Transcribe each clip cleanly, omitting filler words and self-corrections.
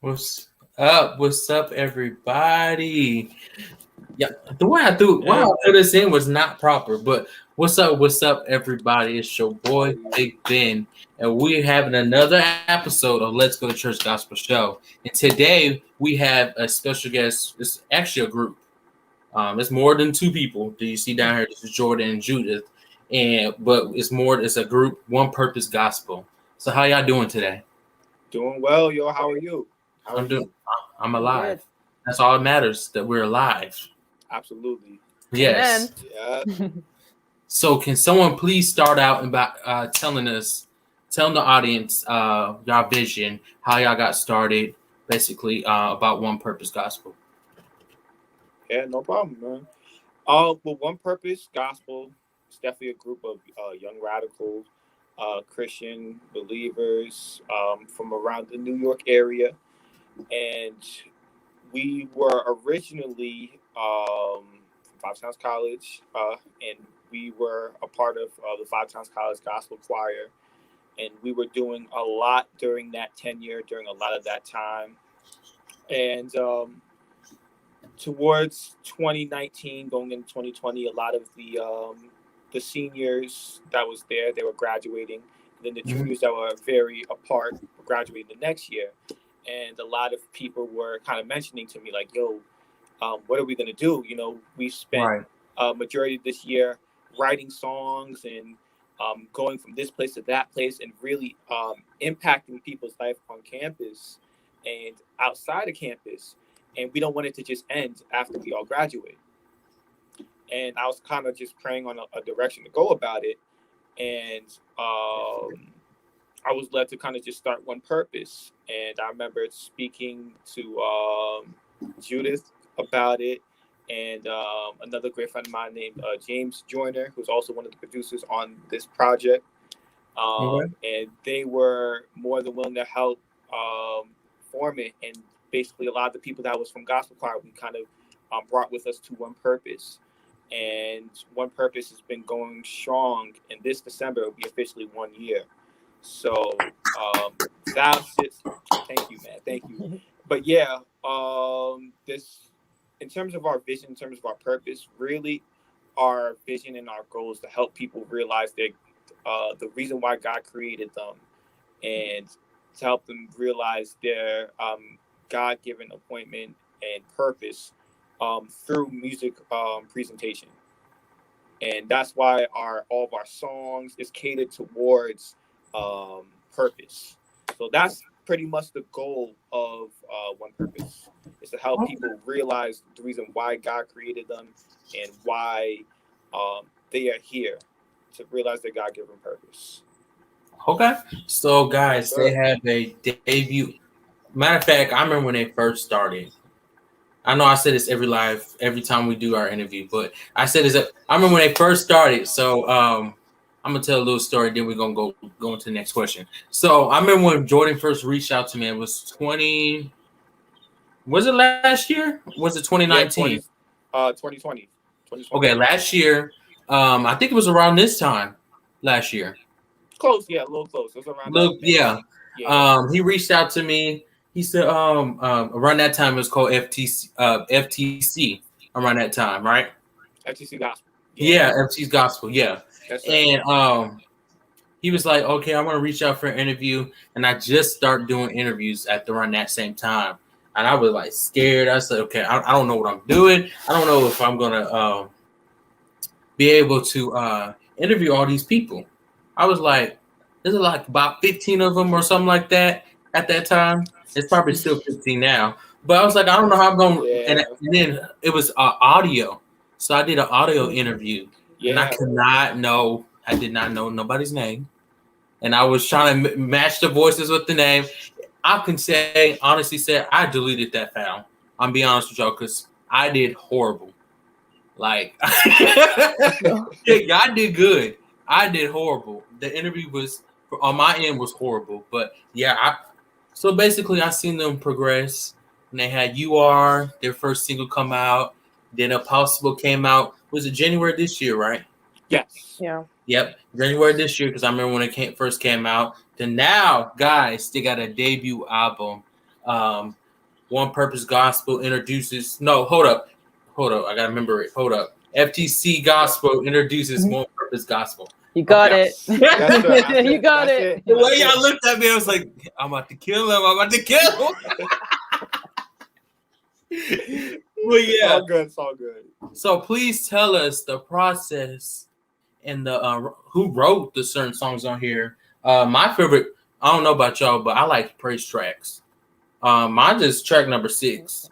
What's up? What's up, everybody? Yeah, the way I threw why I Yeah, put this in was not proper, but what's up? What's up, everybody? It's your boy buddy. Big Ben, and we're having another episode of Let's Go to Church Gospel Show. And today we have a special guest. It's actually a group. It's more than two people. Do you see down here? This is Jordan and Judith, and but it's more. It's a group, one purpose gospel. So how y'all doing today? Doing well, yo. How are you? How are I'm doing. you? I'm I'm good. alive. That's all that matters. That we're alive. Absolutely. Yes. Amen. Yeah. So can someone please start out about telling the audience y'all vision, how y'all got started, basically about One Purpose Gospel. Yeah, no problem, man. Well, One Purpose Gospel is definitely a group of young radicals, Christian believers from around the New York area. And we were originally from Five Towns College, and we were a part of the Five Towns College Gospel Choir. And we were doing a lot during that tenure, during a lot of that time. And towards 2019, going into 2020, a lot of the seniors that was there, they were graduating. And then the Mhm. juniors that were very apart were graduating the next year. And a lot of people were kind of mentioning to me, like, yo, what are we going to do? You know, we spent Right. a majority of this year writing songs and going from this place to that place and really impacting people's life on campus and outside of campus. And we don't want it to just end after we all graduate. And I was kind of just praying on a direction to go about it. And I was led to kind of just start One Purpose. And I remember speaking to Judith about it, and another great friend of mine named James Joyner, who's also one of the producers on this project. Okay. And they were more than willing to help form it. And basically, a lot of the people that was from Gospel Choir, we kind of brought with us to One Purpose. And One Purpose has been going strong. And this December will be officially 1 year. So that's it. Thank you, man. Thank you. But yeah, this in terms of our vision, in terms of our purpose, really, our vision and our goal is to help people realize that the reason why God created them, and to help them realize their God-given appointment and purpose through music presentation. And that's why our all of our songs is catered towards purpose. So that's pretty much the goal of One Purpose, is to help people realize the reason why God created them and why they are here, to realize their God-given purpose. Okay. So Yes, guys, they sir. have a debut. Matter of fact, I remember when they first started. I know I said this every time we do our interview, but I said this. I remember when they first started. So I'm gonna tell a little story. Then we're gonna go into the next question. So I remember when Jordan first reached out to me. It was 20. Was it last year? Was it Yeah, 2019? 2020. Okay, 2020. last year. I think it was around this time last year. Close, yeah, a little close. It was around that, Look, that yeah. time. Yeah, He reached out to me. He said, around that time it was called FTC. Around that time, right? yeah. FTC Gospel. Yeah, Yeah, FT's Gospel. Yeah, that's right. and he was like, okay, I'm gonna reach out for an interview, and I just start doing interviews at around that same time, and I was like scared. I said, okay, I don't know what I'm doing. I don't know if I'm gonna be able to interview all these people. I was like, there's like about 15 of them or something like that at that time. It's probably still 15 now. But I was like, I don't know how I'm going to. And Yeah, then it was audio. So I did an audio interview and yeah. I did not know nobody's name. And I was trying to match the voices with the name. I can say, honestly, say I deleted that file. I'm being honest with y'all because I did horrible. Like, yeah, I did good. I did horrible. The interview was on my end was horrible, but yeah, so basically I seen them progress. And they had "You Are" their first single come out. Then "Impossible" came out. Was it January this year, right? Yes. Yeah. Yep, January this year because I remember when it first came out. Then now, guys, they got a debut album. One Purpose Gospel introduces. No, hold up. I gotta remember it. Hold up. FTC Gospel introduces One Purpose Gospel. You got Okay. it. That's it. You got That's it. The way y'all looked at me, I was like, I'm about to kill him. Well, It's yeah. all good. It's all good. So please tell us the process and the who wrote the certain songs on here. My favorite, I don't know about y'all, but I like praise tracks. Mine is track number 6.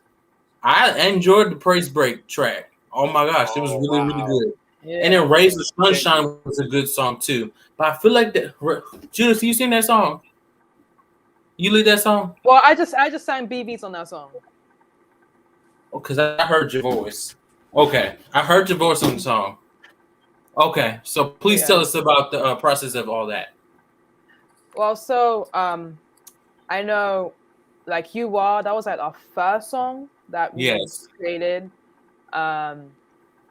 I enjoyed the praise break track. Oh my gosh, it was really, really good. Yeah. And then Raise the Sunshine was a good song too. But I feel like that. Judas, you sing that song? You lead that song? Well, I just sang BBs on that song. Because I heard your voice. Okay, I heard your voice on the song. Okay, so please tell us about the process of all that. Well, so I know, like You Are, that was like our first song that we created.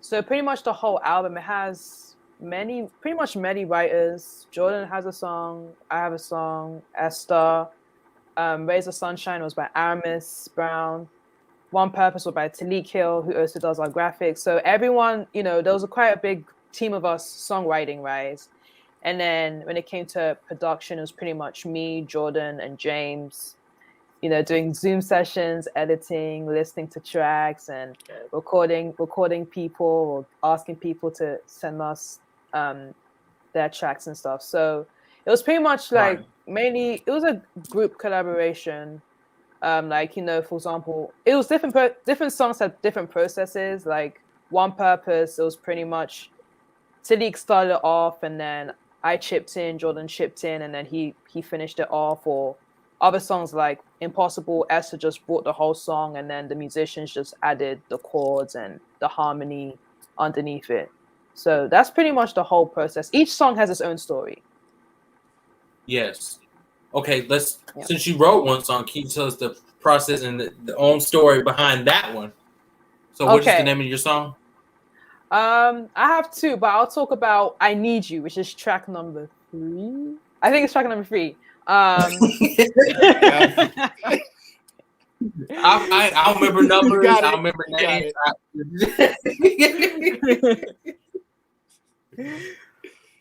So pretty much the whole album, it has pretty much many writers. Jordan has a song, I have a song, Esther. Raise the Sunshine was by Aramis Brown. One Purpose was by Talik Hill, who also does our graphics. So everyone, there was quite a big team of us songwriting, right? And then when it came to production, it was pretty much me, Jordan, and James, doing Zoom sessions, editing, listening to tracks, and recording people or asking people to send us their tracks and stuff. So it was pretty much like mainly, it was a group collaboration. For example, it was different songs had different processes. Like One Purpose, it was pretty much Talik started it off, and then I chipped in, Jordan chipped in, and then he finished it off. Or other songs like Impossible, Esther just brought the whole song, and then the musicians just added the chords and the harmony underneath it. So that's pretty much the whole process. Each song has its own story. Yes. Okay, since you wrote one song, can you tell us the process and the own story behind that one? So what is the name of your song? I have 2, but I'll talk about I Need You, which is track number 3. I think it's track number 3. I remember numbers. I remember names.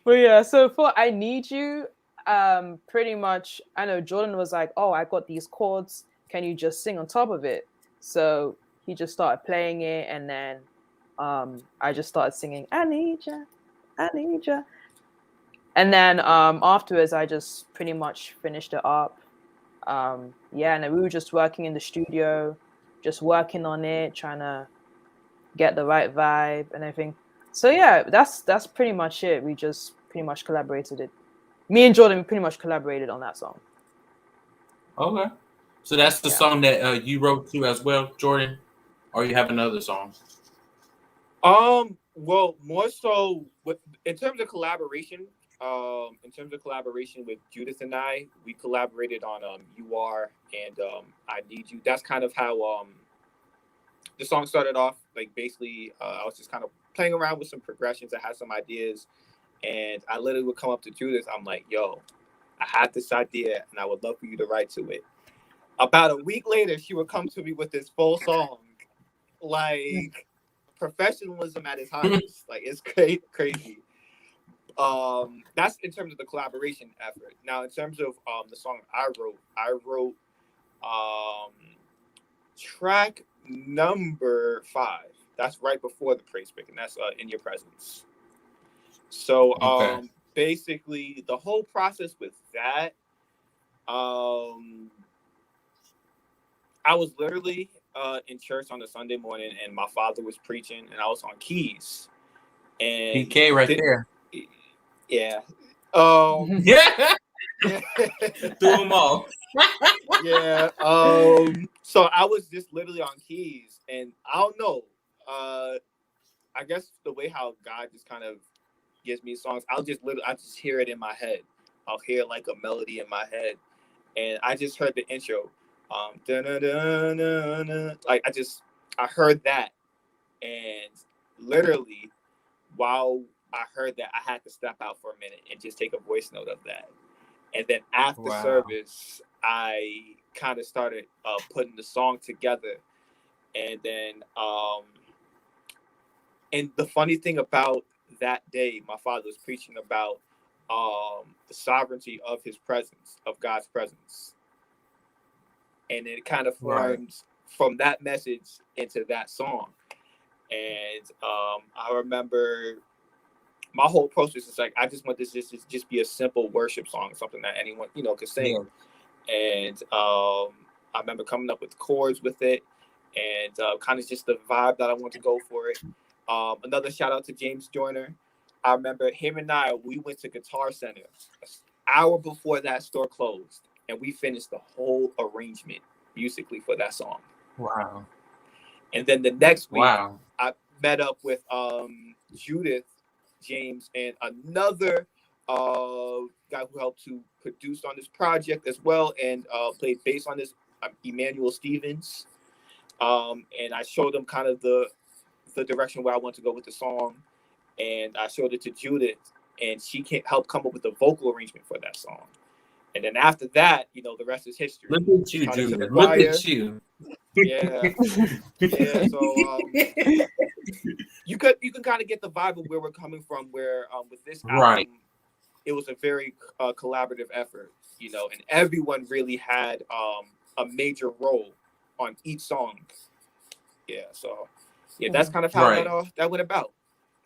But yeah, so for I Need You, pretty much, I know Jordan was like, "Oh, I got these chords. Can you just sing on top of it?" So he just started playing it, and then I just started singing, "I need ya, I need ya." And then afterwards, I just pretty much finished it up. And then we were just working in the studio, just working on it, trying to get the right vibe and everything. So yeah, that's pretty much it. We just pretty much collaborated it. Me and Jordan pretty much collaborated on that song. Okay. So that's the song that you wrote to as well, Jordan? Or you have another song? Well, more so in terms of collaboration, with Judith and I, we collaborated on You Are and I Need You. That's kind of how the song started off. Like basically, I was just kind of playing around with some progressions. I had some ideas, and I literally would come up to Judith. I'm like, "Yo, I had this idea, and I would love for you to write to it." About a week later, she would come to me with this full song, like professionalism at its highest. Like it's crazy. That's in terms of the collaboration effort. Now, in terms of the song I wrote track number 5. That's right before the praise break, and that's In Your Presence. So basically the whole process with that, I was literally in church on a Sunday morning, and my father was preaching, and I was on keys. And PK right there. Yeah. Yeah. Threw them off. Yeah. So I was just literally on keys, and I don't know. I guess the way how God just kind of gives me songs, I just hear it in my head. I'll hear like a melody in my head, and I just heard the intro. Like I heard that, and literally while I heard that, I had to step out for a minute and just take a voice note of that. And then after service, I kind of started putting the song together. And then, and the funny thing about that day, my father was preaching about the sovereignty of his presence, of God's presence. And it kind of formed from that message into that song. And I remember my whole process is like, I just want this to just be a simple worship song, something that anyone, could sing. Yeah. And I remember coming up with chords with it, and kind of just the vibe that I want to go for it. Another shout out to James Joyner. I remember him and we went to Guitar Center an hour before that store closed, and we finished the whole arrangement musically for that song. Wow. And then the next week, I met up with Judith James and another guy who helped to produce on this project as well, and played bass on this, Emmanuel Stevens. And I showed them kind of the direction where I want to go with the song, and I showed it to Judith, and she help come up with the vocal arrangement for that song. And then after that, the rest is history. Look at you, Judith. Look at you. Yeah. Yeah. So you can kind of get the vibe of where we're coming from. Where with this album, it was a very collaborative effort, and everyone really had a major role on each song. Yeah. So that's kind of how that went about,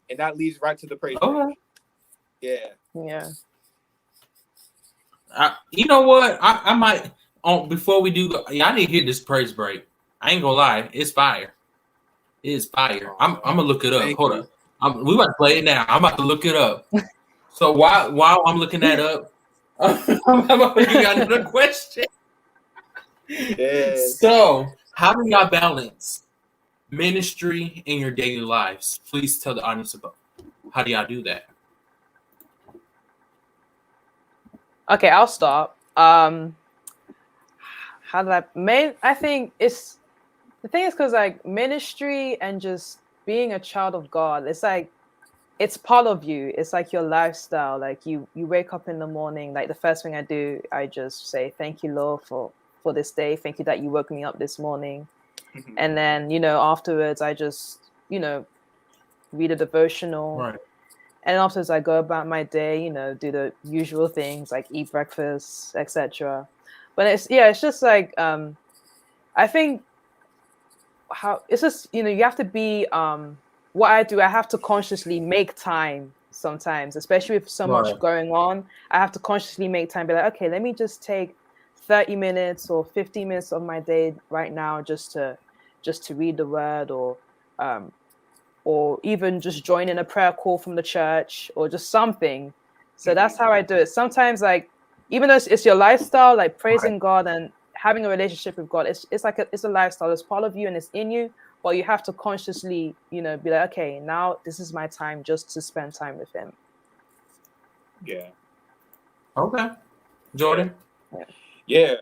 and that leads right to the praise break. Yeah. Yeah. You know what? I might before we do. I need to hear this praise break. I ain't gonna lie, it's fire. It is fire. I'm gonna look it up. Hold up. We about to play it now. I'm about to look it up. So while I'm looking that up, you got another question. Yes. So, how do y'all balance ministry in your daily lives? Please tell the audience about how do y'all do that. Okay, I'll start. How did I think it's the thing is because like ministry and just being a child of God, it's like it's part of you. It's like your lifestyle. Like you wake up in the morning, like the first thing I do, I just say thank you, Lord, for this day. Thank you that you woke me up this morning. Mm-hmm. And then afterwards I just read a devotional. Right. And afterwards I go about my day, do the usual things like eat breakfast, etc. But it's just like I think how it's just you have to be what I do, I have to consciously make time sometimes, especially with so much going on. I have to consciously make time, be like, okay, let me just take 30 minutes or 50 minutes of my day right now just to read the word, or even just join in a prayer call from the church or just something. So that's how I do it. Sometimes, like, even though it's your lifestyle, like praising God and having a relationship with God, it's a lifestyle. It's part of you and it's in you, but you have to consciously, be like, okay, now this is my time just to spend time with Him. Yeah. Okay. Jordan? Yeah.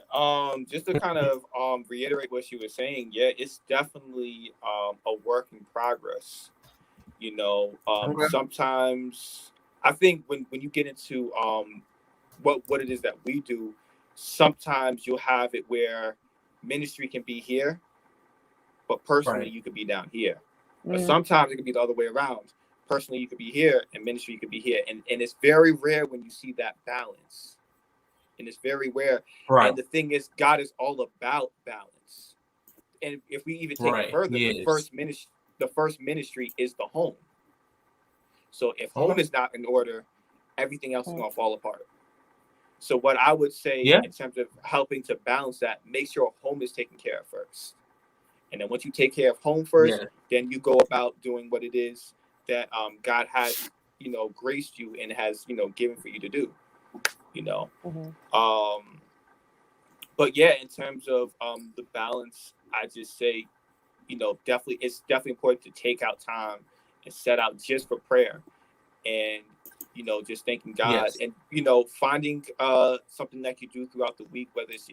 Just to kind of reiterate what she was saying, it's definitely a work in progress. Sometimes I think when you get into what it is that we do, sometimes you'll have it where ministry can be here, but personally you could be down here. But sometimes it could be the other way around. Personally, you could be here, and ministry you could be here. And it's very rare when you see that balance. And it's very rare. Right. And the thing is, God is all about balance. And if we even take it further, the first ministry is the home. So if home is not in order, everything else is going to fall apart. So what I would say in terms of helping to balance that, make sure home is taken care of first. And then once you take care of home first, then you go about doing what it is that God has, graced you and has, given for you to do, But in terms of the balance, I just say, it's definitely important to take out time and set out just for prayer and, just thanking God and, finding something that you do throughout the week, whether it's,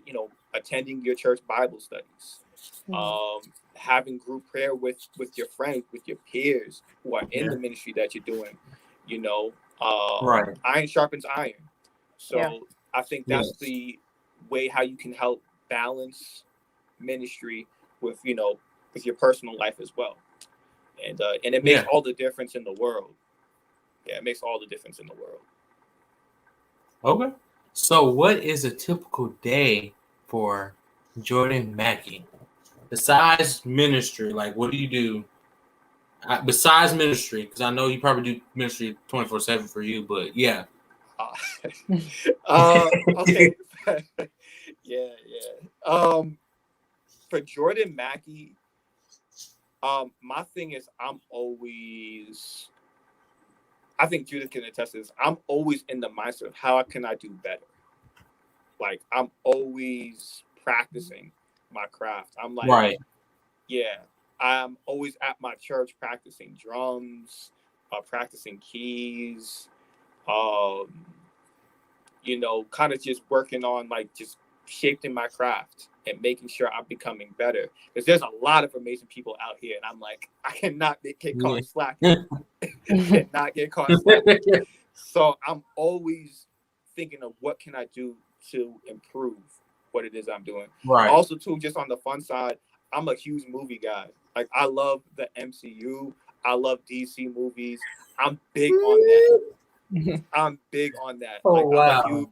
attending your church Bible studies, having group prayer with your friends, with your peers who are in the ministry that you're doing, iron sharpens iron. So I think that's way how you can help balance ministry with with your personal life as well, and it makes all the difference in the world. Yeah, it makes all the difference in the world. Okay, so what is a typical day for Jordan Mackey besides ministry? Like, what do you do besides ministry? Because I know you probably do ministry 24/7 for you, but yeah. Okay. Yeah. For Jordan Mackey, my thing is I think Judith can attest to this. I'm always in the mindset of how can I do better. Like, I'm always practicing my craft. I'm like, right. Yeah, I'm always at my church practicing drums, practicing keys, kind of just working on like just shaping my craft and making sure I'm becoming better. Because there's a lot of amazing people out here, and I'm like, I cannot get caught slacking. Cannot get caught slacking. So I'm always thinking of what can I do to improve what it is I'm doing. Right. Also, too, just on the fun side, I'm a huge movie guy. Like, I love the MCU. I love DC movies. I'm big on that. I'm big on that. Oh, like, wow. I'm a huge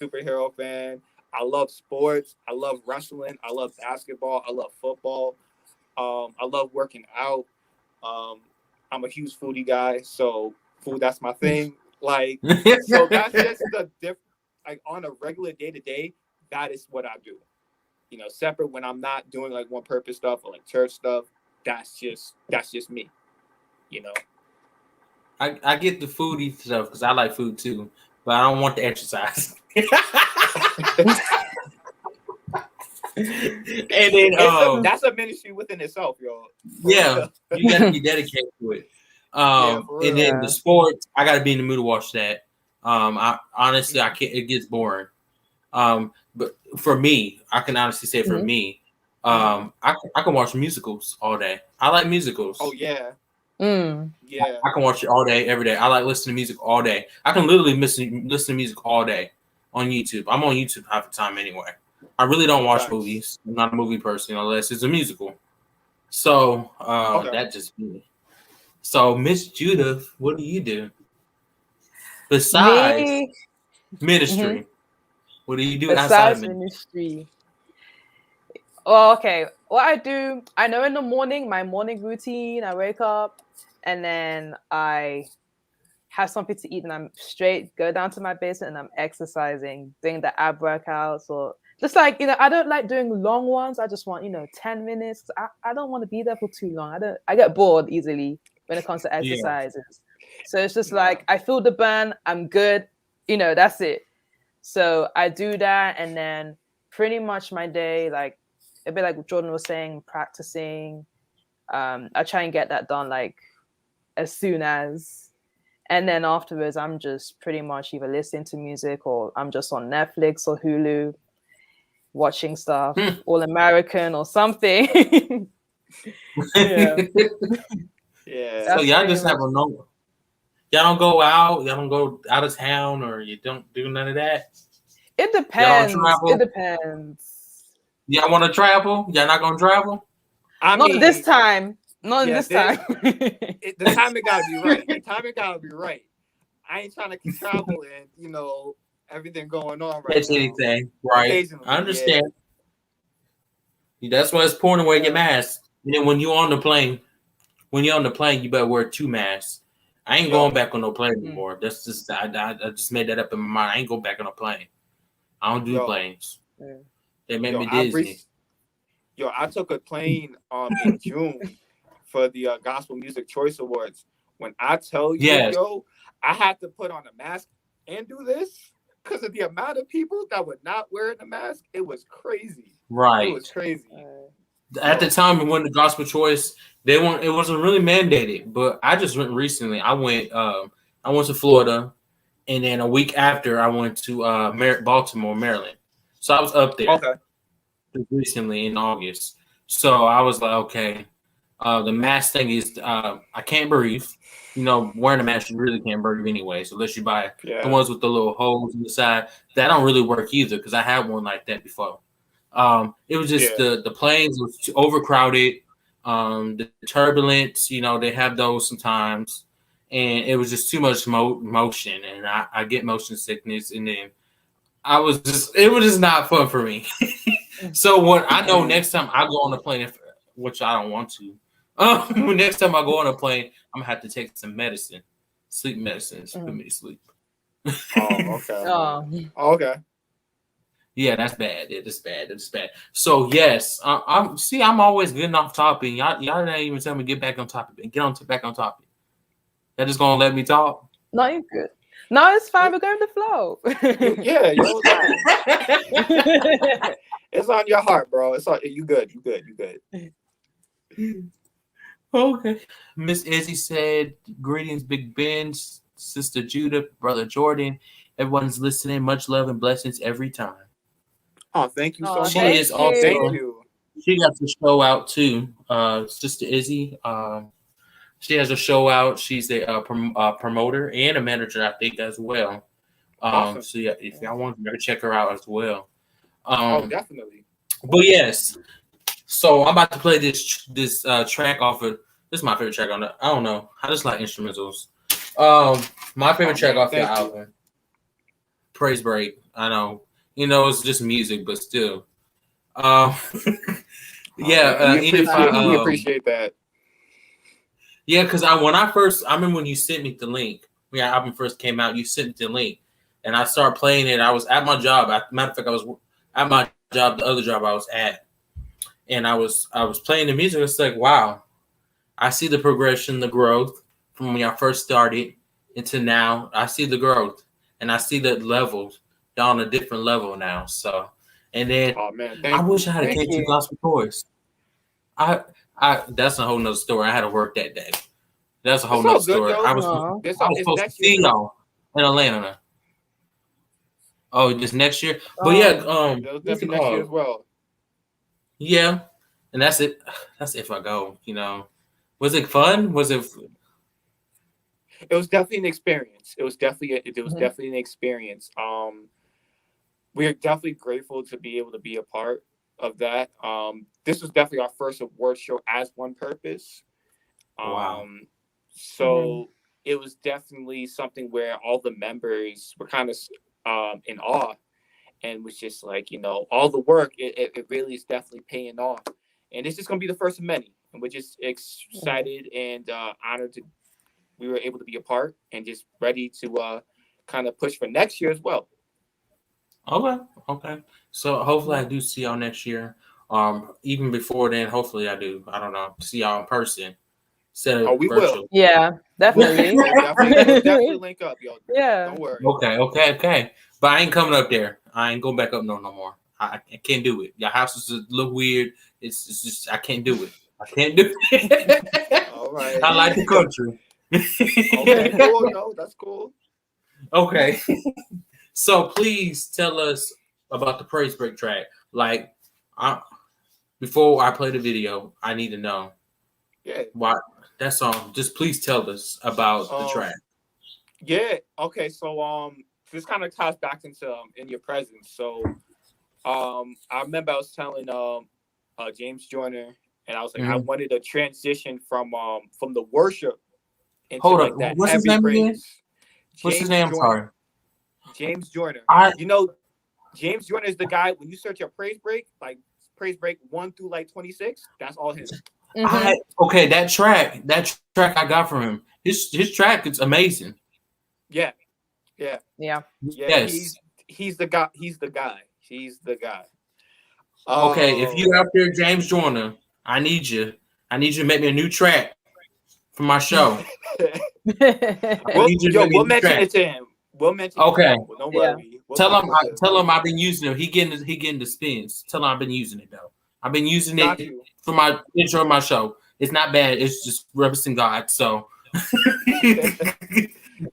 superhero fan. I love sports. I love wrestling. I love basketball. I love football. I love working out. I'm a huge foodie guy, so food, that's my thing. Like, so that's just the difference. Like, on a regular day-to-day, that is what I do. Separate when I'm not doing like one purpose stuff or like church stuff. That's just me. I get the foodie stuff because I like food too, but I don't want the exercise. And then that's a ministry within itself, y'all. Yeah, you got to be dedicated to it. And then the sports, I got to be in the mood to watch that. I honestly, I can't. It gets boring. But for me, I can honestly say for me, I can watch musicals all day. I like musicals. Oh yeah. Yeah. I can watch it all day, every day. I like listening to music all day. I can literally listen to music all day on YouTube. I'm on YouTube half the time anyway. I really don't watch movies. I'm not a movie person unless it's a musical. So that just me. So Miss Judith, what do you do besides ministry? What do you do outside of ministry? Well, okay. What I do, I know in the morning, my morning routine, I wake up and then I have something to eat and I'm go down to my basement and I'm exercising, doing the ab workouts or just like, I don't like doing long ones. I just want, 10 minutes. I don't want to be there for too long. I get bored easily when it comes to exercises. Yeah. So it's just like, I feel the burn. I'm good. That's it. So I do that. And then pretty much my day, like a bit like Jordan was saying, practicing. I try and get that done like as soon as. And then afterwards, I'm just pretty much either listening to music or I'm just on Netflix or Hulu watching stuff, All American or something. Yeah. So y'all just have a number. Y'all don't go out. Y'all don't go out of town, or you don't do none of that. It depends. It depends. Y'all want to travel? Y'all not gonna travel? Not this time. Not this time. The timing gotta be right. The timing gotta be right. I ain't trying to travel and everything going on right now. Anything, right? I understand. Yeah. That's why it's important to wear your mask. And then when you're on the plane, you better wear 2 masks. I ain't going back on no plane anymore. That's just I just made that up in my mind. I ain't going back on a plane. I don't do planes. They make me dizzy. I took a plane in June for the Gospel Music Choice Awards. When I tell you, I had to put on a mask and do this because of the amount of people that were not wearing a mask. It was crazy. Right. It was crazy. At the time when the Gospel Choice, it wasn't really mandated, but I just went recently. I went to Florida, and then a week after I went to Baltimore, Maryland. So I was up there recently in August. So I was like, okay, The mask thing is I can't breathe. You know, wearing a mask you really can't breathe anyway. So unless you buy the ones with the little holes in the side, that don't really work either because I had one like that before. It was just the planes was too overcrowded. The turbulence, you know, they have those sometimes, and it was just too much motion, and I get motion sickness, and then it was just not fun for me. So what I know next time I go on a plane, which I don't want to, next time I go on a plane, I'm gonna have to take some medicine, sleep medicine, to put me to sleep. Oh, okay. Okay. Yeah, that's bad. It's bad. It's bad. So yes, I'm always getting off topic. Y'all didn't even tell me to get back on topic. And back on topic. That just gonna let me talk. No, you're good. No, it's fine. We're going to flow. Yeah, it's on your heart, bro. It's on you. Good. You good. Okay. Miss Izzy said, "Greetings, Big Ben, Sister Judah, Brother Jordan. Everyone's listening. Much love and blessings every time." Oh, thank you so much. She is also. Thank you. She got the show out too. Sister Izzy. She has a show out. She's a promoter and a manager, I think, as well. Awesome. So yeah, if y'all want, you can check her out as well. Oh, definitely. But yes, so I'm about to play this track off of. This is my favorite track on the. I don't know. I just like instrumentals. My favorite track off the album, Praise Break. I know, you know, it's just music, but still. Yeah, we appreciate that. Yeah, because I remember when you sent me the link. When your album first came out, you sent me the link, and I started playing it. I was at my job. Matter of fact, I was at my job, the other job I was at, and I was playing the music. It's like, wow, I see the progression, the growth from when y'all first started into now. I see the growth, and I see the levels. Y'all on a different level now. So, and then I wish I had a K2 Gospel Chorus. That's a whole nother story. I had to work that day. That's a whole nother story. I was supposed to see y'all in Atlanta. Oh, just next year? But yeah, next year as well. Yeah. And that's it. That's if I go, you know. Was it fun? Was it? It was definitely an experience. It was definitely an experience. We are definitely grateful to be able to be a part of that. This was definitely our first award show as One Purpose. Wow. So it was definitely something where all the members were kind of in awe, and was just like, you know, all the work, it really is definitely paying off. And it's just going to be the first of many. And we're just excited and honored to we were able to be a part, and just ready to kind of push for next year as well. Okay. So hopefully I do see y'all next year. Even before then, hopefully I do. I don't know. See y'all in person. We will. Yeah, definitely. We'll definitely link up, y'all. Yeah. Don't worry. Okay. But I ain't coming up there. I ain't going back up no more. I can't do it. Your house is a little weird. It's just I can't do it. I can't do it. All right. I like the country. Okay, cool. No, that's cool. Okay. So please tell us about the Praise Break track. Like, before I play the video, I need to know. Yeah. Why that song? Just please tell us about the track. Yeah. Okay. So this kind of ties back into In Your Presence. So I remember I was telling James Joyner, and I was like, I wanted a transition from the worship into Hold like up. that. What's his name again? What's his name? Sorry. James Joyner. James Joyner is the guy, when you search your Praise Break, like Praise Break 1 through like 26, that's all him. Okay, that track I got from him. His track is amazing. Yeah. Yes. He's the guy. Okay, if you out there, James Joyner, I need you to make me a new track for my show. We'll mention it to him. Okay. Don't worry. Tell him I've been using it. He getting the spins. Tell him I've been using it though. I've been using it for my intro of my show. It's not bad. It's just representing God. So.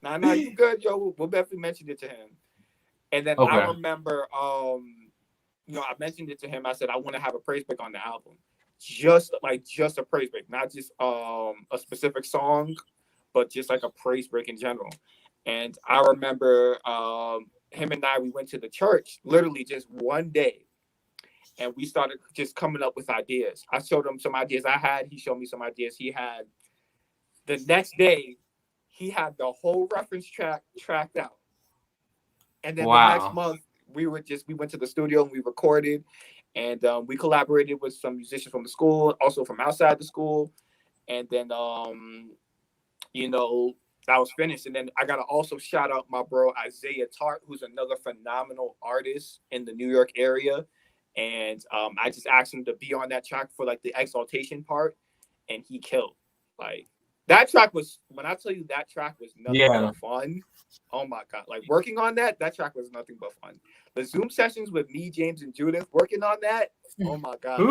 No, you good, yo. We'll definitely mention it to him. And then I remember, I mentioned it to him. I said I want to have a praise break on the album. just a praise break, not just a specific song, but just like a praise break in general. And I remember him and we went to the church literally just one day, and we started just coming up with ideas. I showed him some ideas I had. He showed me some ideas he had. The next day, he had the whole reference tracked out. And then the next month, we went to the studio and we recorded, and we collaborated with some musicians from the school, also from outside the school. And then, that was finished. And then I got to also shout out my bro, Isaiah Tart, who's another phenomenal artist in the New York area. And I just asked him to be on that track for like the exaltation part, and he killed. Like, that track was, when I tell you that track was nothing but fun. Oh my God. Like, working on that track was nothing but fun. The Zoom sessions with me, James, and Judith working on that, oh my God.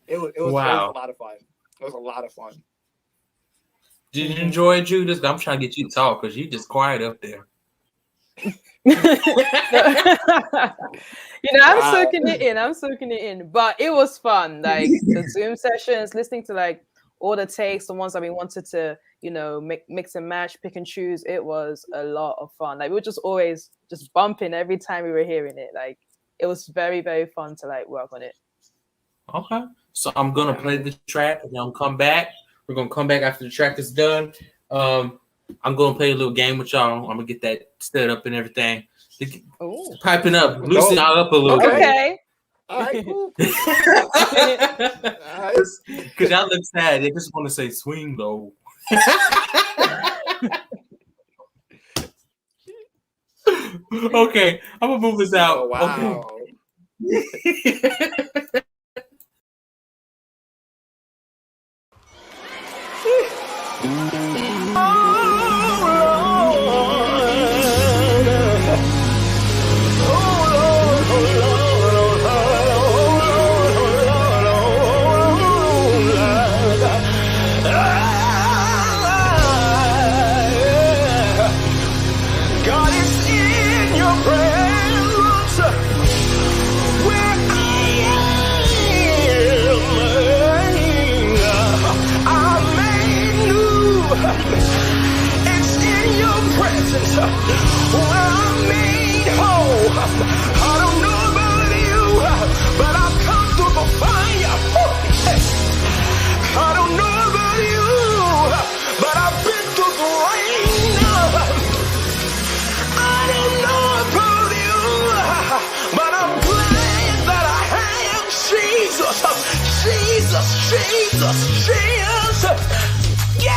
It was a lot of fun. It was a lot of fun. Did you enjoy it, Judith? I'm trying to get you to talk because you just quiet up there. I'm soaking it in. But it was fun. Like, the Zoom sessions, listening to like all the takes, the ones that we wanted to, mix and match, pick and choose. It was a lot of fun. Like, we were just always just bumping every time we were hearing it. Like, it was very, very fun to like work on it. Okay. So I'm gonna play the track and then I'll come back. We're gonna come back after the track is done. I'm gonna play a little game with y'all. I'm gonna get that set up and everything. Piping up, loosen y'all up a little bit. Okay. All right, cool. Because y'all look sad. They just want to say swing low. Okay, I'm gonna move this out. Oh, wow. Okay. Jesus, yeah,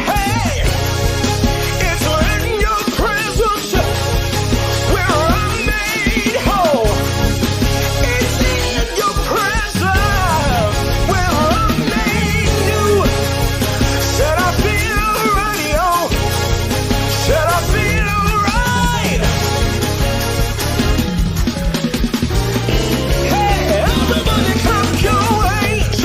hey, it's in your presence where I'm made whole. It's in your presence where I'm made new. Said I feel right, yo. Said I feel right. Hey, everybody clap your hands.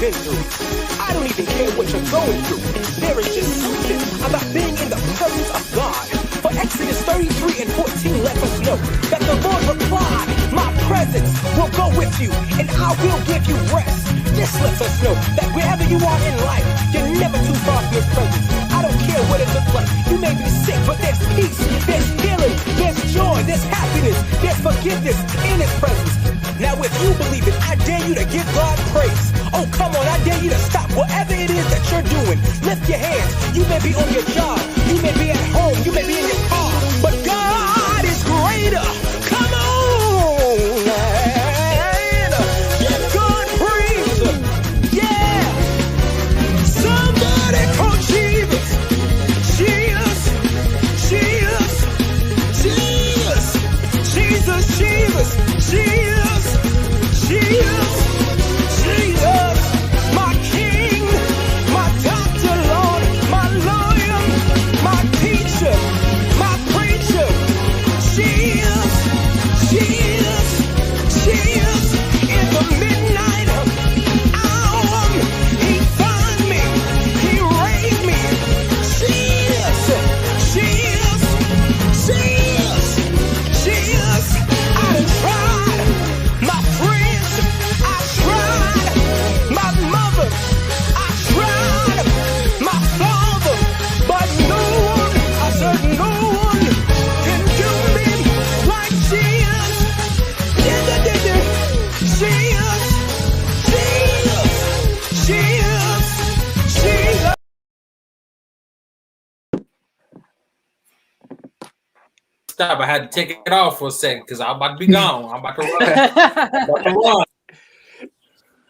I don't even care what you're going through. There is just something about being in the presence of God. For Exodus 33 and 14 let us know that the Lord replied, my presence will go with you and I will give you rest. This lets us know that wherever you are in life, you're never too far from His presence. I don't care what it looks like. You may be sick, but there's peace, there's healing, there's joy, there's happiness, there's forgiveness in His presence. Now if you believe it, I dare you to give God praise. Oh, come on, I dare you to stop whatever it is that you're doing. Lift your hands. You may be on your job. You may be at home. You may be in your car. But God my king, my doctor, Lord, my lawyer, my teacher, my preacher. Jesus, in the midnight hour, he found me, he raised me. Jesus, I tried my friends, I tried my mother, I tried my father, but no one, I said no one can do me like Jesus. Jesus. Stop! I had to take it off for a second because I'm about to be gone. I'm about to run.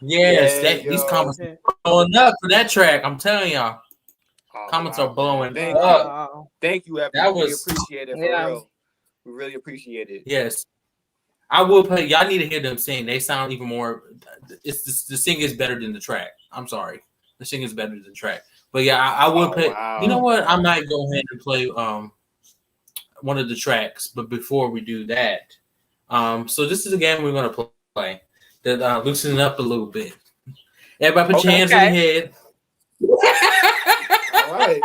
Yes, these comments are blowing up for that track. I'm telling y'all, comments are blowing up. Thank you, everyone. We appreciate it for real. We really appreciate it. Yes, I will play. Y'all need to hear them sing. They sound even more. It's the sing is better than the track. I'm sorry, the sing is better than the track. But yeah, I will play. Wow. You know what? I might go ahead and play one of the tracks. But before we do that, so this is a game we're gonna play that loosen it up a little bit. Everybody, put your hands on your head. All right.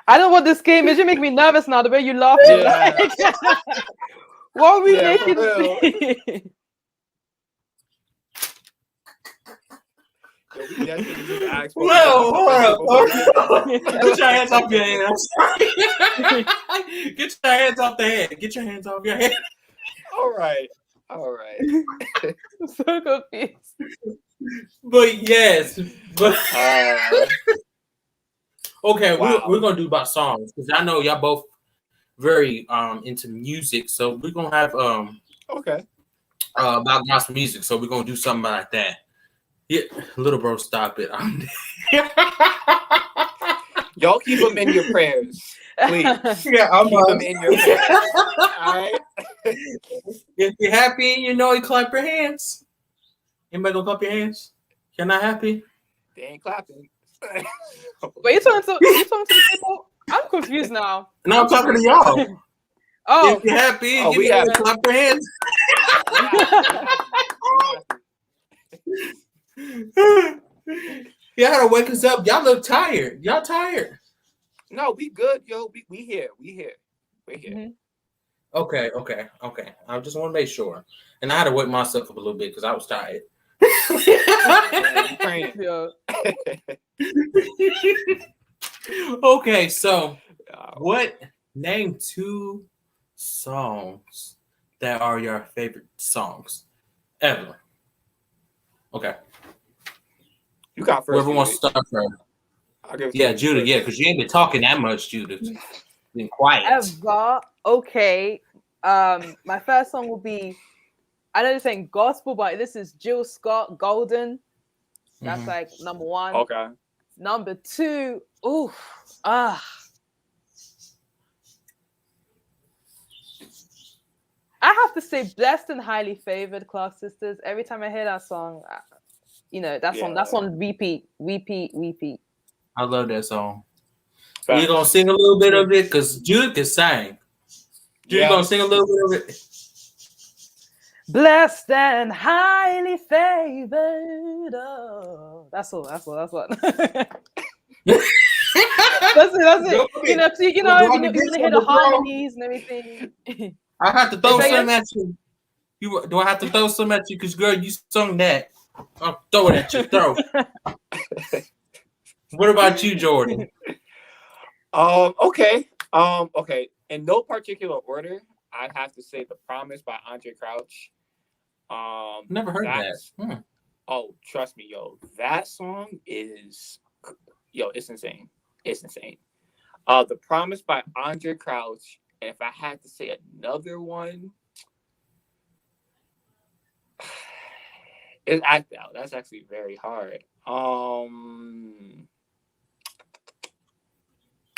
I know what this game is. You make me nervous now. The way you laugh. Yeah. What are we making? Well, get your hands off your head. I'm sorry. Get your hands off the head. Get your hands off your head. All right. I'm so confused. But yes, okay, wow. we're gonna do about songs because I know y'all both very into music, so we're gonna have about gospel music. So we're gonna do something like that. Yeah, little bro, stop it. Y'all keep them in your prayers, please. Yeah, I'm keep them in your prayers. All right. If you're happy and you know you clap your hands. Anybody gonna clap your hands? You're not happy? They ain't clapping. Wait, you talking to the people? I'm confused now. No, I'm talking to y'all. Oh, if you're happy, we have clap your hands. Y'all gotta wake us up. Y'all look tired. Y'all tired? No, we good, yo. We here. We're here. Mm-hmm. Okay. I just want to make sure. And I had to wake myself up a little bit because I was tired. Okay, so name 2 songs that are your favorite songs ever. Okay. You got first. Whoever wants to start first. Yeah, Judah, because you ain't been talking that much, Judah. Been quiet. Ever. Okay. My first song will be, I know you're saying gospel, but this is Jill Scott, Golden. That's like number 1. Okay. Number 2, I have to say Blessed and Highly Favored, Clark Sisters. Every time I hear that song, that's on repeat. I love that song. We're gonna sing a little bit of it because Judah can sing. Judah gonna sing a little bit of it. Blessed and highly favored. Oh, that's all. That's it. You know, you hear the harmonies and everything. I have to throw some at you. Do I have to throw some at you? Because girl, you sung that. I'll throw it at you. Throw. What about you, Jordan? Okay. In no particular order, I have to say "The Promise" by Andre Crouch. Never heard that. Oh, trust me, yo, that song is, it's insane. It's insane. "The Promise" by Andre Crouch. And if I had to say another one, that's actually very hard.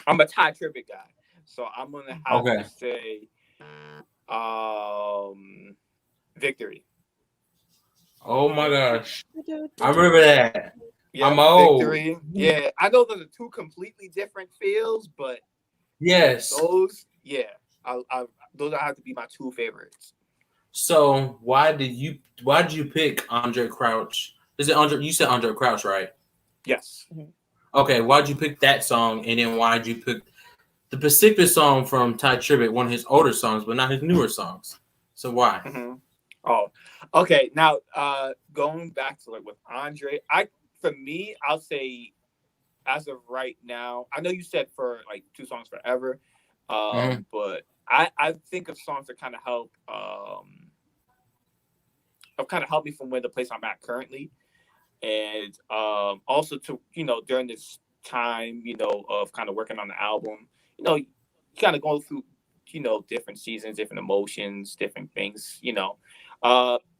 I'm a Ty Tribbett guy, so I'm gonna have to say Victory. Oh my gosh, I remember that. Yeah, I'm old. Victory. Yeah, I know those are two completely different feels, but Yes. those, those have to be my two favorites. So why did you pick Andre Crouch? Is it Andre? You said Andre Crouch, right? Yes. Okay, why'd you pick that song, and then why'd you pick the Pacific song from Ty Tribbett, one of his older songs, but not his newer songs? So why? Mm-hmm. Oh, okay. Now, going back to like with Andre, for me, I'll say as of right now, I know you said for like two songs forever, but I think of songs that kind of help me from where the place I'm at currently, and also to during this time of kind of working on the album, you kind of go through different seasons, different emotions, different things.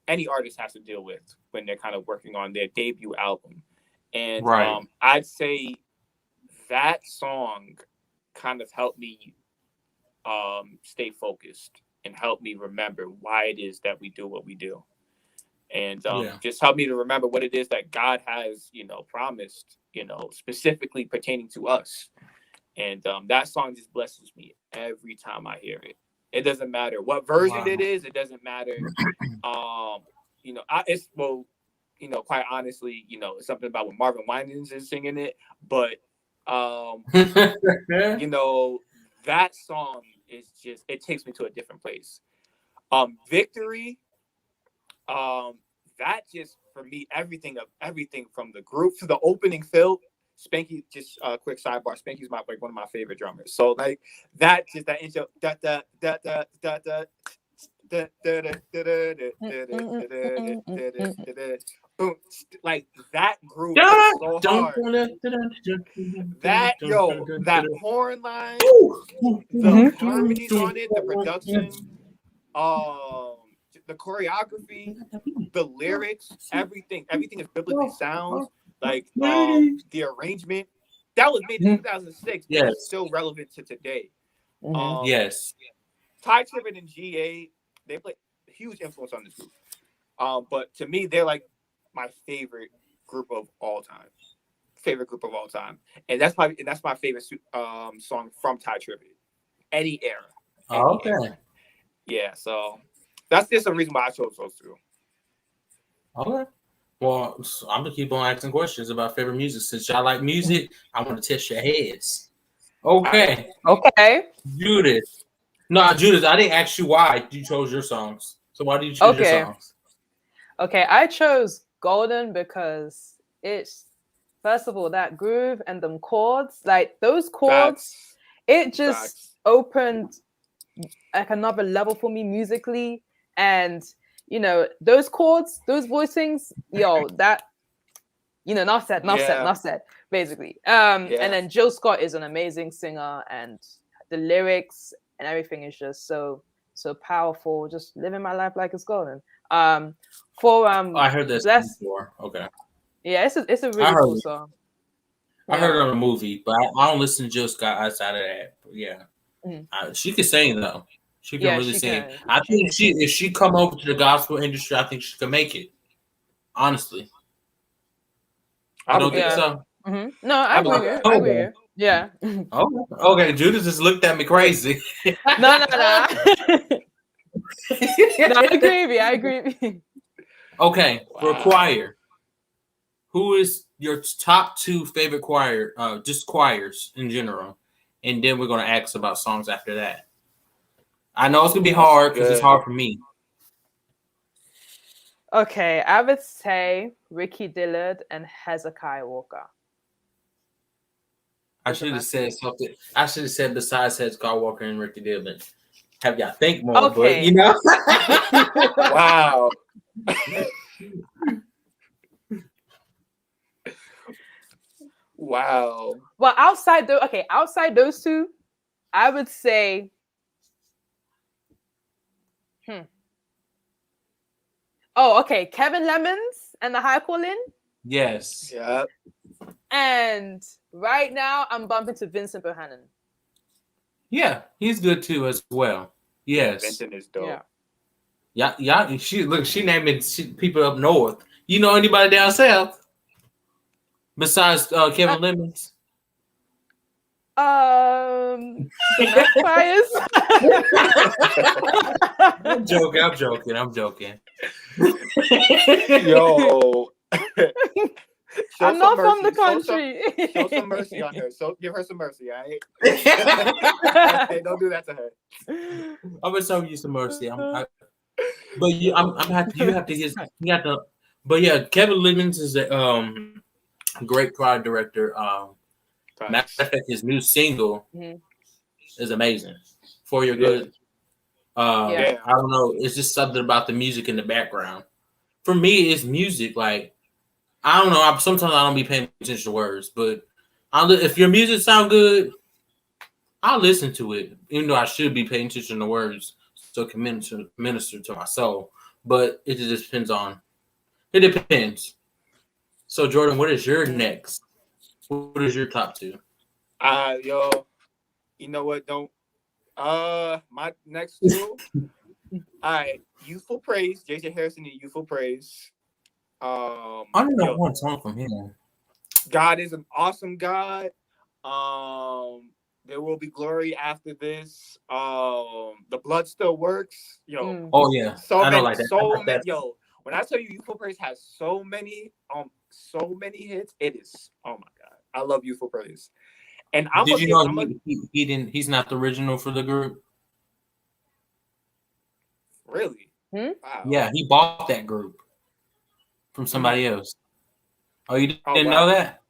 Any artist has to deal with when they're kind of working on their debut album, and Right. I'd say that song kind of helped me stay focused and help me remember why it is that we do what we do. And just help me to remember what it is that God has, promised, specifically pertaining to us. And that song just blesses me every time I hear it. It doesn't matter what version it is. It doesn't matter. Quite honestly, it's something about when Marvin Winans is singing it. But, that song is just, it takes me to a different place. Victory. That just for me, everything from the group to the opening fill. Spanky, just a quick sidebar. Spanky's one of my favorite drummers. So like that intro, like that groove is so hard. That horn line, the harmonies on it, the production, the choreography, the lyrics, everything is biblically sound. Like the arrangement that was made in 2006, but it's still relevant to today. Yes. Ty Tribbett and GA, they play a huge influence on this group. But to me, they're like my favorite group of all time. And that's my favorite song from Ty Tribbett. Any era. Okay. Yeah, so that's just a reason why I chose those two. Okay. Well, I'm gonna keep on asking questions about favorite music. Since y'all like music, I want to test your heads. Okay. Judith. No, Judith, I didn't ask you why you chose your songs. So why did you choose your songs? Okay, I chose Golden because it's, first of all, that groove and them chords, like those chords, it just opened like another level for me musically. And those chords, those voicings, that enough said, basically. And then Jill Scott is an amazing singer, and the lyrics and everything is just so powerful. Just living my life like it's golden. I heard this before. Okay. Yeah, it's a really cool song. I heard it on a movie, but I don't listen to Jill Scott outside of that. But yeah, she can sing though. She can really sing. I think if she come over to the gospel industry, I think she can make it. Honestly, I don't think so. Mm-hmm. No, I agree with you. I agree with you. Yeah. Okay. Judith just looked at me crazy. No. No, I agree with you. Okay, for choir, who is your top two favorite choir? Just choirs in general, and then we're gonna ask about songs after that. I know it's gonna be hard because it's hard for me. Okay, I would say Ricky Dillard and Hezekiah Walker. I should have said something. I should have said besides Hezekiah Walker and Ricky Dillard. Have y'all think more, but Wow. Wow. Well, outside those two, I would say Oh, okay. Kevin Lemons and the High Calling. Yes. Yeah. And right now, I'm bumping to Vincent Bohannon. Yeah, he's good too as well. Yes. Vincent is dope. Yeah. She naming people up north. You know anybody down south besides Kevin Lemons? The Magpies. I'm joking. Yo. I'm not from the country. Show some mercy on her. So give her some mercy, all right? Hey, don't do that to her. I'm gonna show you some mercy. But you have to. But yeah, Kevin Lemons is a great choir director. Matter of fact, his new single is amazing. For Your Good. I don't know. It's just something about the music in the background. For me, it's music. Like, I don't know. Sometimes I don't be paying attention to words, but if your music sound good, I'll listen to it. Even though I should be paying attention to words, so it can minister to my soul. But it just depends on. It depends. So Jordan, what is your next? What is your top two? Yo, you know what? My next two. All right, Youthful Praise, JJ Harrison and Youthful Praise. I don't know one song from him. God is an awesome God. There will be glory after this. The blood still works. Yo. Oh yeah. I don't like that. So many. Yo, when I tell you Youthful Praise has so many hits, it is. Oh my God, I love Youthful Praise. And did you know he didn't? He's not the original for the group. Really? Wow. Yeah, he bought that group from somebody else. Oh, you didn't know that?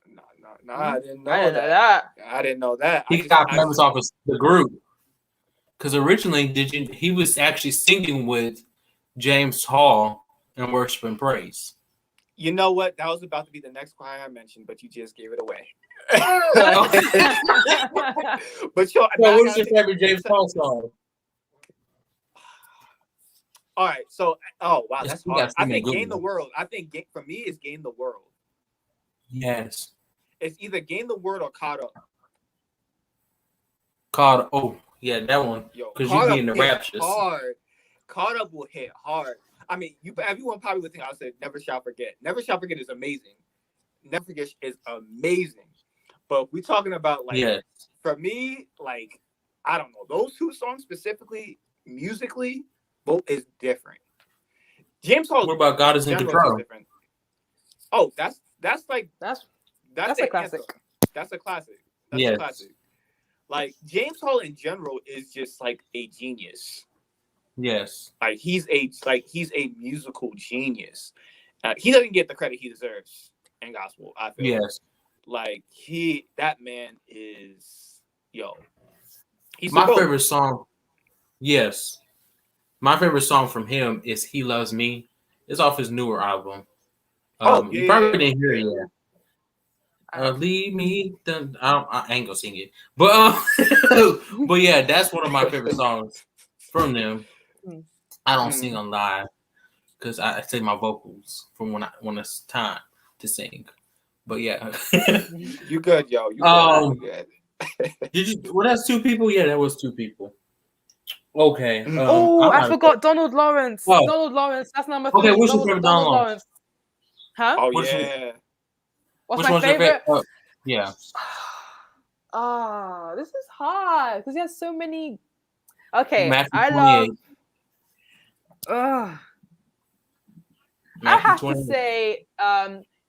No, I didn't know that. I didn't know that. He got members off of the group because originally, he was actually singing with James Hall in Worship and Praise. You know what? That was about to be the next choir I mentioned, but you just gave it away. But what is your favorite James Hall song? All right, so wow, that's hard. I think Gain the World. I think for me, it's Gain the World. Yes. It's either Gain the World or Caught Up. Yeah, that one. Because you be in the raptures. Hard. Caught Up will hit hard. I mean, everyone probably would think I said Never Shall Forget. Never Shall Forget is amazing. Never Forget is amazing. But we're talking about for me, like, I don't know, those two songs specifically, musically, both is different. James Hall. What about God Is in Control? Oh, that's a classic. That's a classic. That's a classic. Like, James Hall in general is just like a genius. Yes. Like, he's a musical genius. He doesn't get the credit he deserves in gospel, I feel. Yes. Like, that man is, he's my favorite song. Yes. My favorite song from him is He Loves Me. It's off his newer album. You probably didn't hear it yet. Leave me. I ain't gonna sing it. But but yeah, that's one of my favorite songs from them. I don't sing on live because I save my vocals from when it's time to sing. But yeah. You good, yo. You good. That's two people? Yeah, that was two people. Okay. I forgot Donald Lawrence. Oh. Donald Lawrence. That's number 3. Okay, what's your favorite Donald Lawrence? Huh? Oh, yeah. What's my favorite? Yeah. This is hard because he has so many. Okay, Matthew I 28. love. I have to say,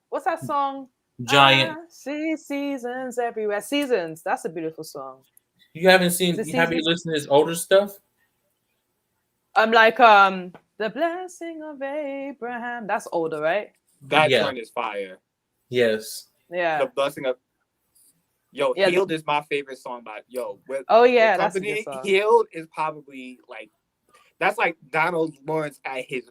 what's that song? Giant. See seasons everywhere. Seasons. That's a beautiful song. You haven't seen? Have you listened to his older stuff? I'm like the blessing of Abraham. That's older, right? That one is fire. Yes. Yeah. The blessing of Healed is my favorite song by that's a good song. Healed is probably that's like Donald Lawrence at his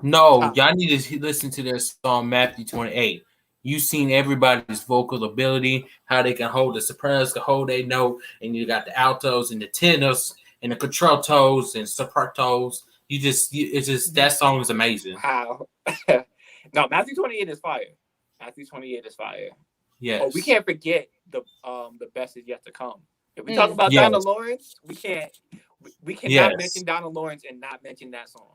No, y'all need to listen to their song Matthew 28. You've seen everybody's vocal ability, how they can hold the sopranos, can hold a note, and you got the altos and the tenors and the contraltos and sopranos. That song is amazing. Wow. No, Matthew 28 is fire. Matthew 28 is fire. Yes. Oh, we can't forget the best is yet to come. If we talk about Donald Lawrence, we We cannot mention Donald Lawrence and not mention that song.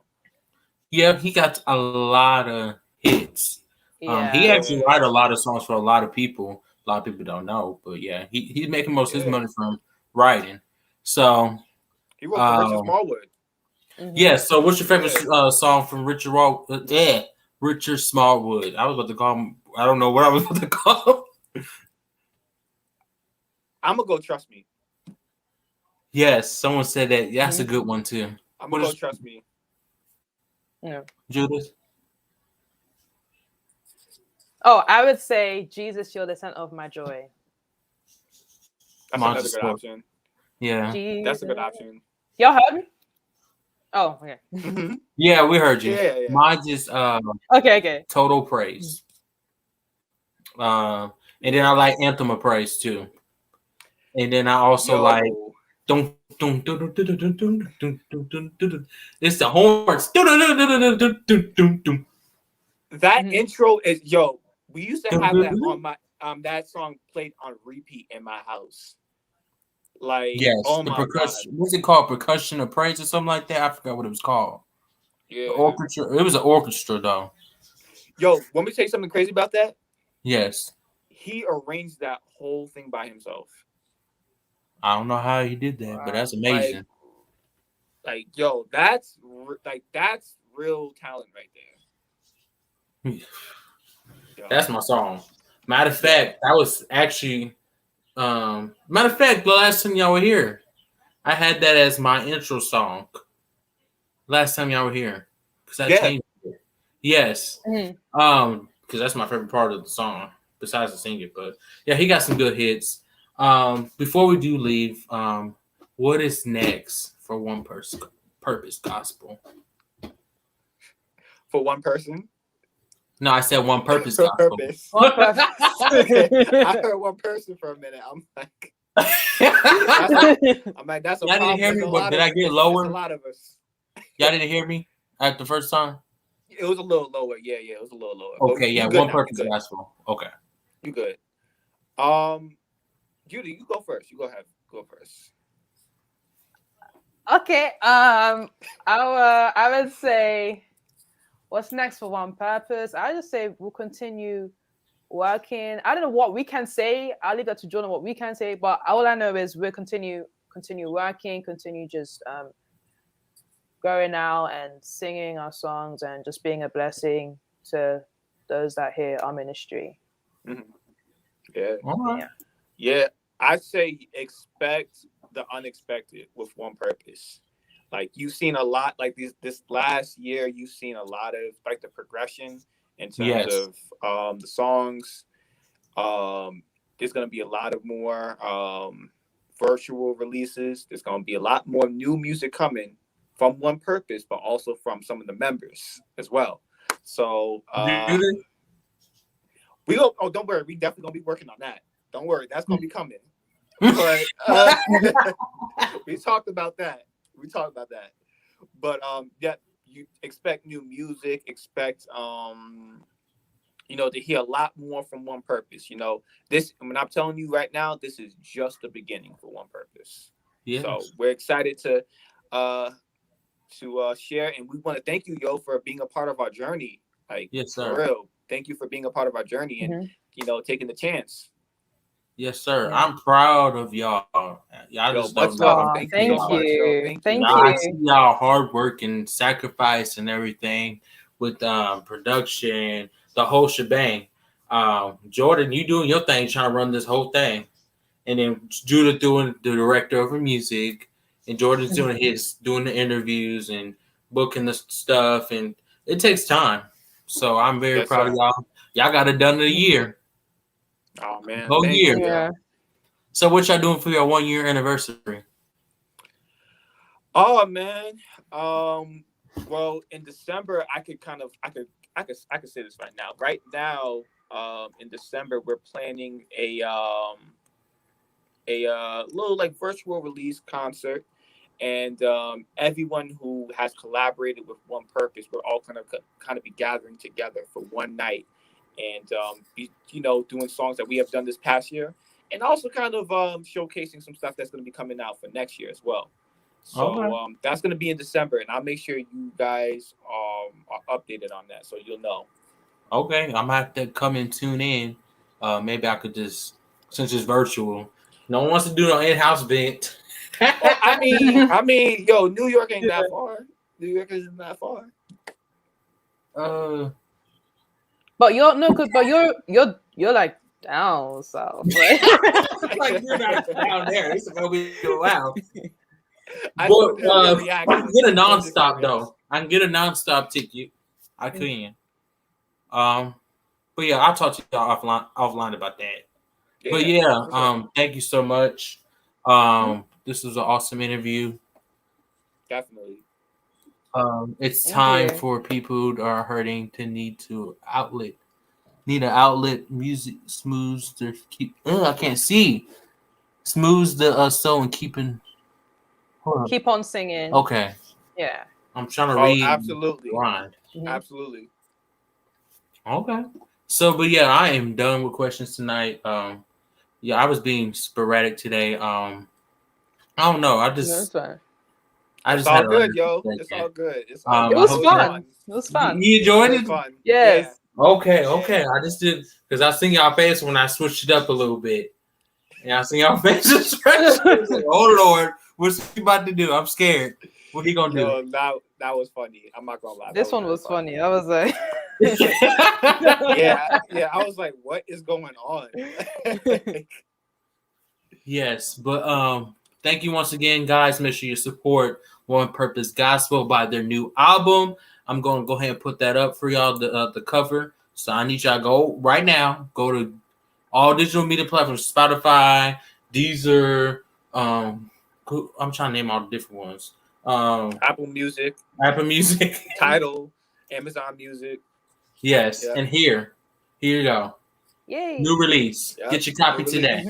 Yeah, he got a lot of hits. Yeah. He actually write a lot of songs for a lot of people. A lot of people don't know, but yeah, he's making most of his money from writing. So he wrote for Richard Smallwood. Yeah. So what's your favorite song from Richard Richard Smallwood? I was about to call him. I don't know what I was about to call him. I'm gonna go Trust Me. Yes, someone said that. Yeah, that's a good one too. I'm gonna go Trust Me. Yeah. Judith? Oh, I would say Jesus, You're the Center of My Joy. That's another good option. Yeah. Jesus. That's a good option. Y'all heard me? Oh, okay. Yeah, we heard you. Yeah. Mine just okay. Total Praise. And then I like Anthem of Praise too. And then I also like it's the horns. That intro is we used to have that on my that song played on repeat in my house. Like the percussion. What's it called? Percussion of Praise or something like that? I forgot what it was called. Yeah. The orchestra. It was an orchestra though. Want me to tell you something crazy about that? Yes. He arranged that whole thing by himself. I don't know how he did that, but that's amazing. That's real talent right there. That's my song. Matter of fact, that was actually the last time y'all were here, I had that as my intro song. Last time y'all were here. Because I changed it. Yes. Because that's my favorite part of the song, besides the singing. But yeah, he got some good hits. Before we do leave, what is next for One Purpose Gospel? For one person? No, I said One Purpose Gospel. Purpose. I heard one person for a minute. I'm like, that's a Y'all problem. didn't hear me, but did I get lower? A lot of us. Y'all didn't hear me at the first time? It was a little lower. Yeah, it was a little lower. Okay, yeah, One Purpose Gospel. Okay. You good. Judy, you go first. You go ahead. Go first. Okay. I would say, what's next for One Purpose? I just say we'll continue working. I don't know what we can say. I'll leave that to Jordan what we can say. But all I know is we'll continue working, continue just going out and singing our songs and just being a blessing to those that hear our ministry. Mm-hmm. Yeah. All right. Yeah. I'd say expect the unexpected with One Purpose. Like you've seen a lot, like this last year, you've seen a lot of like the progression in terms of the songs. There's going to be a lot of more virtual releases. There's going to be a lot more new music coming from One Purpose, but also from some of the members as well. So we go. Oh, don't worry. We definitely going to be working on that. Don't worry. That's going to be coming. But we talked about that. But yeah, you expect new music, expect to hear a lot more from One Purpose. This, when I'm telling you right now, this is just the beginning for One Purpose. Yes. So we're excited to share, and we want to thank you, for being a part of our journey. Like, yes, sir. For real. Thank you for being a part of our journey and taking the chance. Yes, sir. I'm proud of y'all. Y'all just don't know. Thank you. I see y'all hard work and sacrifice and everything with production, the whole shebang. Jordan, you doing your thing, trying to run this whole thing, and then Judah doing the director of the music, and Jordan's doing the interviews and booking the stuff, and it takes time. So I'm very proud of y'all. Y'all got it done in a year. Oh man, whole year. Yeah. So what y'all doing for your 1 year anniversary? Oh man. Well, in December, I could say this right now. Right now, in December, we're planning a little like virtual release concert, and everyone who has collaborated with One Purpose, we're all kind of be gathering together for one night. And doing songs that we have done this past year, and also kind of showcasing some stuff that's going to be coming out for next year as well. So that's going to be in December, and I'll make sure you guys are updated on that, so you'll know. Okay, I'm gonna have to come and tune in. Maybe I could just, since it's virtual, no one wants to do an in-house event. I mean, yo, New York ain't that far. New York isn't that far. But you're no good. But you're like down south, right? Like you're not down there. It's gonna be wow. I can get a nonstop though. I can get a nonstop ticket. I can. But yeah, I'll talk to y'all offline about that. Yeah, but yeah, thank you so much. This was an awesome interview. Definitely. It's time for people who are hurting to need an outlet. Music smooths their I can't see. Smooths the soul and keep on singing. Okay. Yeah. I'm trying to read. Absolutely. Mm-hmm. Absolutely. Okay. So, but yeah, I am done with questions tonight. Yeah, I was being sporadic today. I don't know. It's all good, yo. It's all good. It was fun. It was fun. You enjoyed it? Fun. Yes. Yeah. Okay. I just did because I seen y'all face when I switched it up a little bit. Yeah, I seen y'all faces. Like, oh Lord, what's he about to do? I'm scared. What he gonna do? That was funny. I'm not gonna lie. This one was funny. I was like, yeah. I was like, what is going on? Yes, but thank you once again, guys. Make sure you support One Purpose Gospel by their new album. I'm gonna go ahead and put that up for y'all, the cover. So I need y'all go right now. Go to all digital media platforms: Spotify, Deezer. I'm trying to name all the different ones. Apple Music, Tidal, Amazon Music. Yes, and here you go. Yay! New release. Yep. Get your copy today.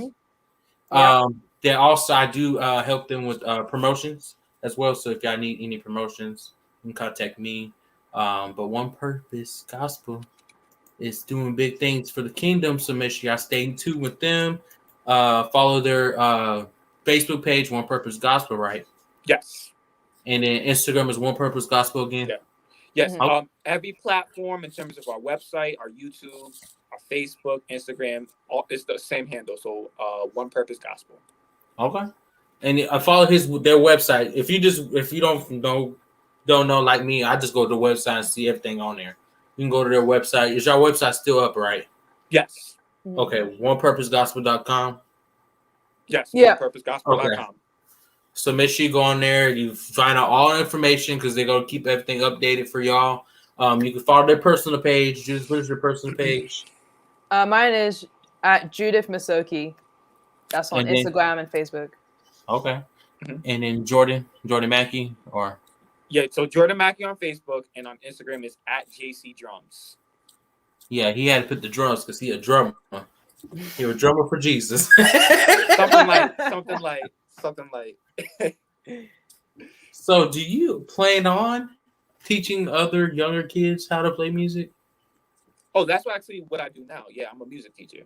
Mm-hmm. Then also I do help them with promotions as well. So if y'all need any promotions, you can contact me. But One Purpose Gospel is doing big things for the kingdom, so make sure y'all stay in tune with them. Follow their Facebook page, One Purpose Gospel, right? Yes. And then Instagram is One Purpose Gospel again. Yeah. Yes. Mm-hmm. Every platform in terms of our website, our YouTube, our Facebook, Instagram, it's the same handle. So One Purpose Gospel. Okay. And I follow their website. If you don't know like me, I just go to the website and see everything on there. You can go to their website. Is your website still up, right? Yes. Okay. OnePurposeGospel.com. Yes. Yeah. OnePurposeGospel.com. Okay. So make sure you go on there. You find out all the information because they're going to keep everything updated for y'all. You can follow their personal page. What is your personal page? Mine is at Judith Masoki. That's on Instagram and Facebook. Okay. Mm-hmm. And then Jordan Mackey or? Yeah, so Jordan Mackey on Facebook and on Instagram is at JC Drums. Yeah, he had to put the drums because he's a drummer. He was a drummer for Jesus. something like. So, do you plan on teaching other younger kids how to play music? Oh, that's actually what I do now. Yeah, I'm a music teacher.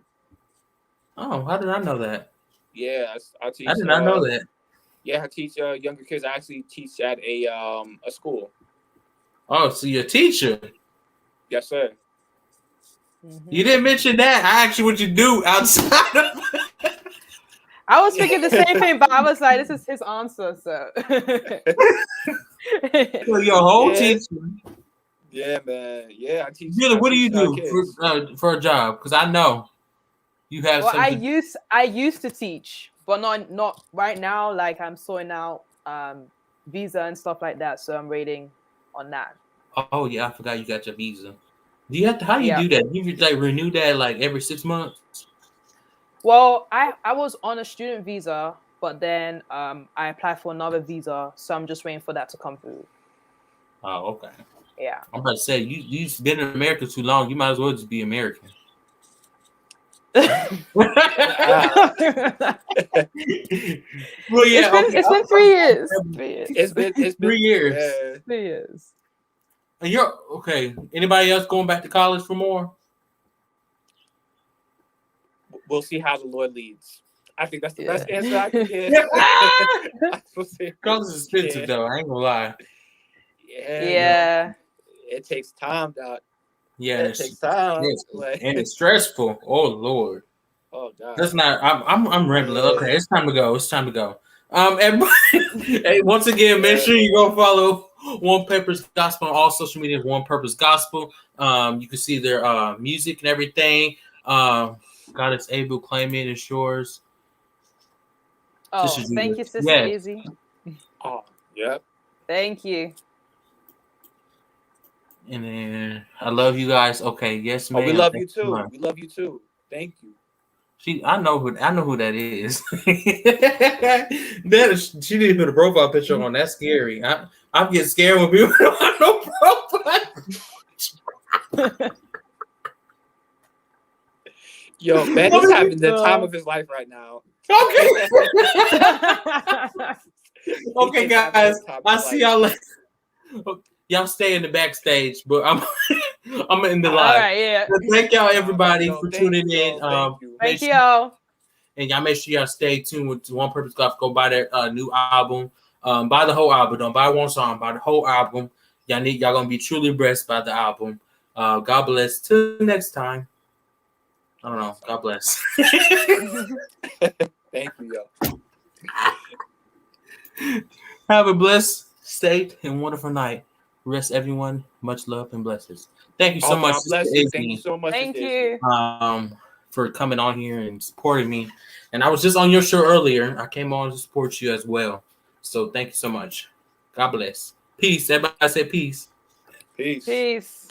Oh, how did I know that? Yeah, I teach. I did not know that. Yeah, I teach younger kids. I actually teach at a school. Oh, so you're a teacher? Yes, sir. Mm-hmm. You didn't mention that. I asked you what you do outside of. I was thinking the same thing, but I was like, this is his answer. So, you're a whole teacher. Yeah, man. Yeah, I teach. Really, what do you do for a job? Because I know you have. Well, I used to teach, but not right now. Like I'm sorting out visa and stuff like that, so I'm waiting on that. Oh yeah, I forgot you got your visa. Do you have to? How do you do that? You like renew that like every 6 months? Well, I was on a student visa, but then I applied for another visa, so I'm just waiting for that to come through. Oh, okay. Yeah. I'm about to say you've been in America too long. You might as well just be American. Well, yeah, it's been 3 years. It's been 3 years. 3 years. And you're okay. Anybody else going back to college for more? We'll see how the Lord leads. I think that's the best answer I can give. College is expensive though. I ain't gonna lie. Yeah. It takes time, Doc. Yeah, It takes time. And it's stressful. Oh Lord. Oh God. That's not. I'm rambling. Okay, it's time to go. It's time to go. Everybody, hey, once again, make sure you go follow One Purpose Gospel on all social media. One Purpose Gospel. You can see their music and everything. God is able, claim it, it's yours. Oh, thank you, Sister Izzy. Oh, yeah. Thank you. And then I love you guys. Okay, yes, man. Oh, we love you too. We love you too. Thank you. I know who that is. She didn't put a profile picture on. That's scary. I'm getting scared when people don't have no profile. Yo, Ben is having the time of his life right now. Okay. Okay, guys. I'll see y'all later. Y'all stay in the backstage, but I'm in the live. All right, yeah. So thank y'all, everybody, for tuning in. Thank y'all. And y'all make sure y'all stay tuned with One Purpose Gospel. Go buy their new album. Buy the whole album. Don't buy one song. Buy the whole album. Y'all gonna be truly blessed by the album. God bless. Till next time. I don't know. God bless. Thank you, yo. Have a blessed, safe, and wonderful night. Rest, everyone. Much love and blessings. Thank you so much. Thank you so much. Thank you. For coming on here and supporting me. And I was just on your show earlier. I came on to support you as well. So thank you so much. God bless. Peace. Everybody say peace. Peace. Peace.